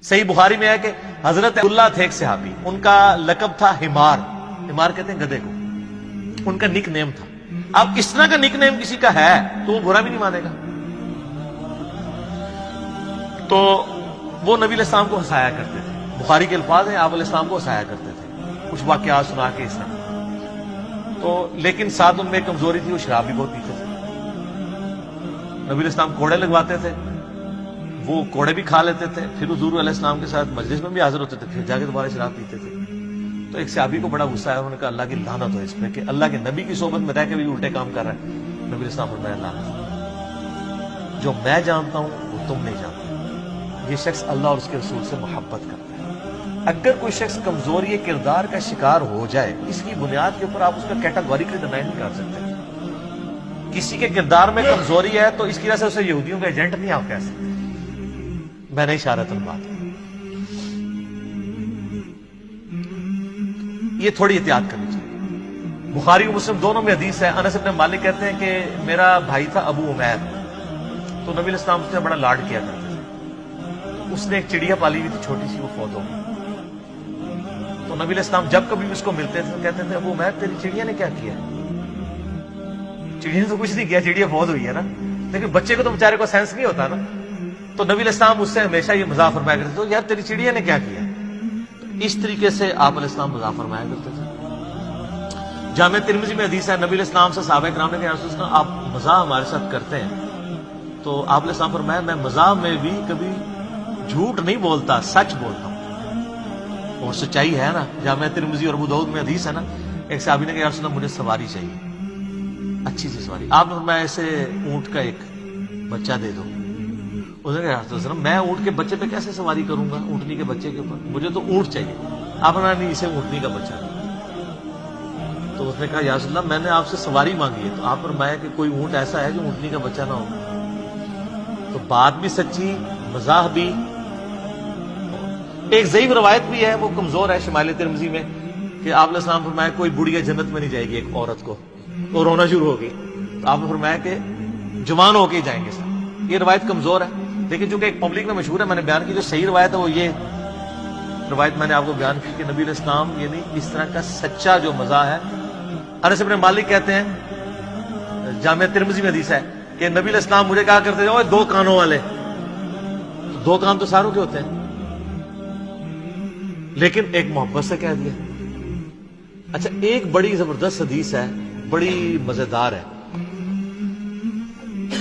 صحیح بخاری میں ہے کہ حضرت اللہ تھے ایک صحابی، ان کا لقب تھا حمار، حمار کہتے ہیں گدھے کو، ان کا نک نیم تھا۔ اب اس طرح کا نک نیم کسی کا ہے تو وہ برا بھی نہیں مانے گا۔ تو وہ نبی علیہ السلام کو ہنسایا کرتے تھے، بخاری کے الفاظ ہیں، آپ علیہ السلام کو ہنسایا کرتے تھے کچھ واقعات سنا کے اس طرح۔ تو لیکن ساتھ ان میں کمزوری تھی، وہ شراب بھی بہت پیتے تھے۔ نبی علیہ السلام کوڑے لگواتے تھے، وہ کوڑے بھی کھا لیتے تھے، پھر حضور علیہ السلام کے ساتھ مجلس میں بھی حاضر ہوتے تھے، پھر جا کے دوبارہ شراب پیتے تھے۔ تو ایک صحابی کو بڑا غصہ آیا، انہوں نے کہا اللہ کی لعنت ہو اس پہ کہ اللہ کے نبی کی صحبت میں رہ کے بھی الٹے کام کر رہا ہے۔ نبی علیہ السلام فرمایا لعنت، جو میں جانتا ہوں وہ تم نہیں جانتے، یہ شخص اللہ اور اس کے رسول سے محبت کرتا ہے۔ اگر کوئی شخص کمزوری کردار کا شکار ہو جائے، اس کی بنیاد کے اوپر آپ اس کا کیٹاگوریکلی ڈینائی نہیں کر سکتے۔ کسی کے کردار میں کمزوری ہے تو اس کی وجہ سے اسے یہودیوں کا ایجنٹ نہیں آپ کہہ سکتے۔ میں نے اشارت بات، یہ تھوڑی احتیاط کرنی چاہیے۔ بخاری و مسلم دونوں میں حدیث ہے، انس بن مالک کہتے ہیں کہ میرا بھائی تھا ابو عمیر، تو نبی علیہ السلام سے بڑا لاڈ کیا کرتے تھے۔ اس نے ایک چڑیا پالی ہوئی تھی چھوٹی سی، وہ فوت ہو گئی۔ تو نبی علیہ السلام جب کبھی اس کو ملتے تھے تو کہتے تھے ابو عمیر تیری چڑیا نے کیا کیا؟ چڑیا نے تو کچھ نہیں کیا، چڑیا فوت ہوئی ہے نا، لیکن بچے کو تو بیچارے کو سینس نہیں ہوتا نا۔ تو نبی علیہ السلام اس سے ہمیشہ یہ مزاح فرمایا کرتے تھے، یار تیری چڑیا نے کیا کیا؟ اس طریقے سے آپ علیہ السلام مزاح فرمایا کرتے تھے۔ جامع ترمذی میں حدیث ہے، نبی علیہ السلام سے صحابہ کرام نے کہا رسول اللہ آپ مزاح ہمارے ساتھ کرتے ہیں، تو آپ علیہ السلام فرمایا میں مزاح میں بھی کبھی جھوٹ نہیں بولتا، سچ بولتا ہوں، اور سچائی ہے نا۔ جامع ترمذی اور ابو داؤد میں حدیث ہے نا، ایک صحابی نے کہا رسول اللہ مجھے سواری چاہیے، اچھی سی سواری۔ آپ نے فرمایا اسے اونٹ کا ایک بچہ دے دو۔ اس نے کہا رسول اللہ میں اونٹ کے بچے پہ کیسے سواری کروں گا، اونٹنی کے بچے کے اوپر، مجھے تو اونٹ چاہیے۔ آپ نے نہیں، اسے اونٹنی کا بچہ دو۔ تو اس نے کہا یا رسول اللہ میں نے آپ سے سواری مانگی ہے، تو آپ فرمایا کہ کوئی اونٹ ایسا ہے جو اونٹنی کا بچہ نہ ہو۔ تو بات بھی سچی، مزاح بھی۔ ایک ضعیف روایت بھی ہے، وہ کمزور ہے شمال ترمذی میں، کہ آپ علیہ السلام فرمایا کوئی بڑھیا جنت میں نہیں جائے گی ایک عورت کو، تو رونا شروع ہوگی، تو آپ نے فرمایا کہ جوان ہو کے ہی جائیں گے سر۔ یہ روایت کمزور ہے، لیکن چونکہ ایک پبلک میں مشہور ہے، میں نے بیان کی۔ جو صحیح روایت ہے وہ یہ روایت میں نے آپ کو بیان کی کہ نبی علیہ السلام یعنی اس طرح کا سچا جو مزاح ہے۔ انس بن مالک کہتے ہیں، جامع ترمذی میں حدیث ہے کہ نبی علیہ السلام مجھے کہا کرتے تھے دو کانوں والے، دو کان تو ساروں کے ہوتے ہیں، لیکن ایک محبت سے کہہ دیا۔ اچھا، ایک بڑی زبردست حدیث ہے، بڑی مزیدار ہے،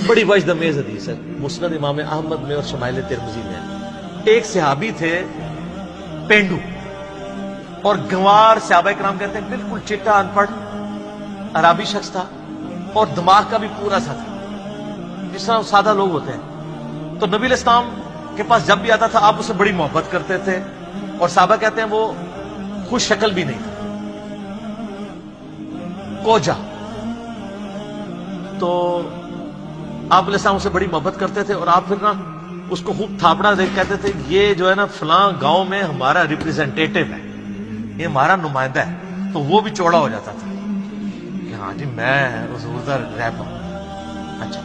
بڑی وجد امیز حدیث ہے، مسند امام احمد میں اور شمائل ترمذی میں ہے۔ ایک صحابی تھے پینڈو، اور گنوار، صحابہ کرام کہتے ہیں بالکل چٹا ان پڑھ عربی شخص تھا، اور دماغ کا بھی پورا سا تھا، جس طرح سادہ لوگ ہوتے ہیں۔ تو نبی علیہ السلام کے پاس جب بھی آتا تھا آپ اسے بڑی محبت کرتے تھے، اور صحابہ کہتے ہیں وہ خوش شکل بھی نہیں تھا، کوجا۔ تو آپ علیہ السلام اسے بڑی محبت کرتے تھے، اور آپ پھر نا اس کو خوب تھاپڑا دیکھ کہتے تھے یہ جو ہے نا فلاں گاؤں میں ہمارا ریپریزنٹیٹو ہے، یہ ہمارا نمائندہ ہے۔ تو وہ بھی چوڑا ہو جاتا تھا کہ ہاں جی میں حضور دا رہبر ہوں۔ اچھا،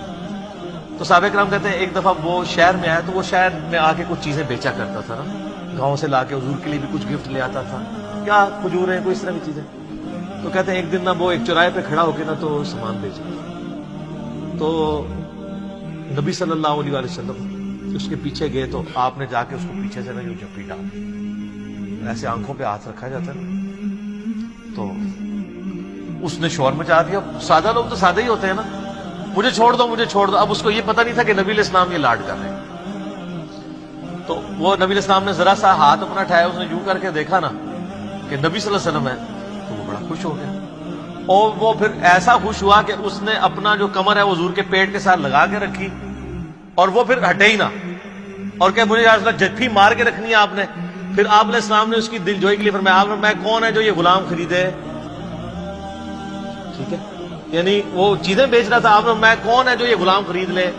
تو صحابہ کرام کہتے ہیں ایک دفعہ وہ شہر میں آیا، تو وہ شہر میں آ کے کچھ چیزیں بیچا کرتا تھا نا، گاؤں سے لا کے حضور کے لیے بھی کچھ گفٹ لے آتا تھا، کیا کھجوریں کوئی اس طرح کی چیزیں۔ تو کہتے ہیں ایک دن نا وہ ایک چوراہے پہ کھڑا ہو کے نا تو سامان بیچ رہا، تو نبی صلی اللہ علیہ وسلم اس کے پیچھے گئے، تو آپ نے جا کے اس کو پیچھے سے نا جو جھپی ڈال، ایسے آنکھوں پہ ہاتھ رکھا جاتا ہے نا، تو اس نے شور مچا دیا۔ سادہ لوگ تو سادہ ہی ہوتے ہیں نا، مجھے چھوڑ دو مجھے چھوڑ دو۔ اب اس کو یہ پتہ نہیں تھا کہ نبی علیہ السلام یہ لاڈ کر رہے ہیں۔ تو وہ نبی علیہ السلام نے ذرا سا ہاتھ اپنا اٹھایا، اس نے یوں کر کے دیکھا نا کہ نبی صلی اللہ علیہ وسلم ہے، تو وہ بڑا خوش ہو گیا، اور وہ پھر ایسا خوش ہوا کہ اس نے اپنا جو کمر ہے وہ حضور کے پیٹ کے ساتھ لگا کے رکھی، اور وہ پھر ہٹے ہی نہ، اور کہ مجھے جھپی مار کے رکھنی ہے آپ نے۔ پھر آپ علیہ السلام نے اس کی دل جوئی کے لیے فرمایا، آپ نے میں کون ہے جو یہ غلام خریدے، ٹھیک ہے، یعنی وہ چیزیں بیچ رہا تھا، آپ نے میں کون ہے جو یہ غلام خرید لے۔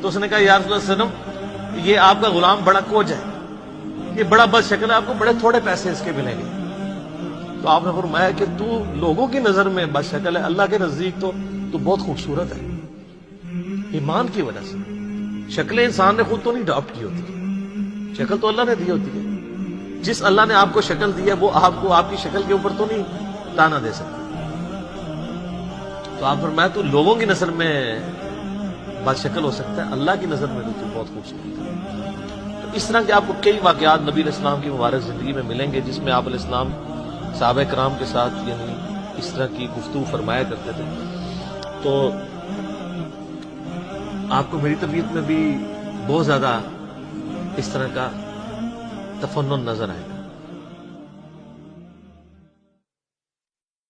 تو اس نے کہا یا رسول اللہ صلی اللہ علیہ وسلم یہ آپ کا غلام بڑا کوج ہے، یہ بڑا بد شکل ہے، آپ کو بڑے تھوڑے پیسے اس کے ملیں گے۔ تو آپ نے فرمایا کہ تو لوگوں کی نظر میں بد شکل ہے، اللہ کے نزدیک تو بہت خوبصورت ہے، ایمان کی وجہ سے۔ شکل انسان نے خود تو نہیں اڈاپٹ کی ہوتی، شکل تو اللہ نے دی ہوتی ہے. جس اللہ نے آپ کو شکل دی ہے وہ آپ کو آپ کی شکل کے اوپر تو نہیں تانا دے سکتا. تو آپ فرمایا تو لوگوں کی نظر میں بد شکل ہو سکتا ہے, اللہ کی نظر میں تو بہت خوبصورت ہے. تو اس طرح کے آپ کو کئی واقعات نبی علیہ السلام کی مبارک زندگی میں ملیں گے جس میں آپ علیہ السلام صحابہ کرام کے ساتھ یعنی اس طرح کی گفتگو فرمایا کرتے تھے. تو آپ کو میری طبیعت میں بھی بہت زیادہ اس طرح کا تفنن نظر آئے گا.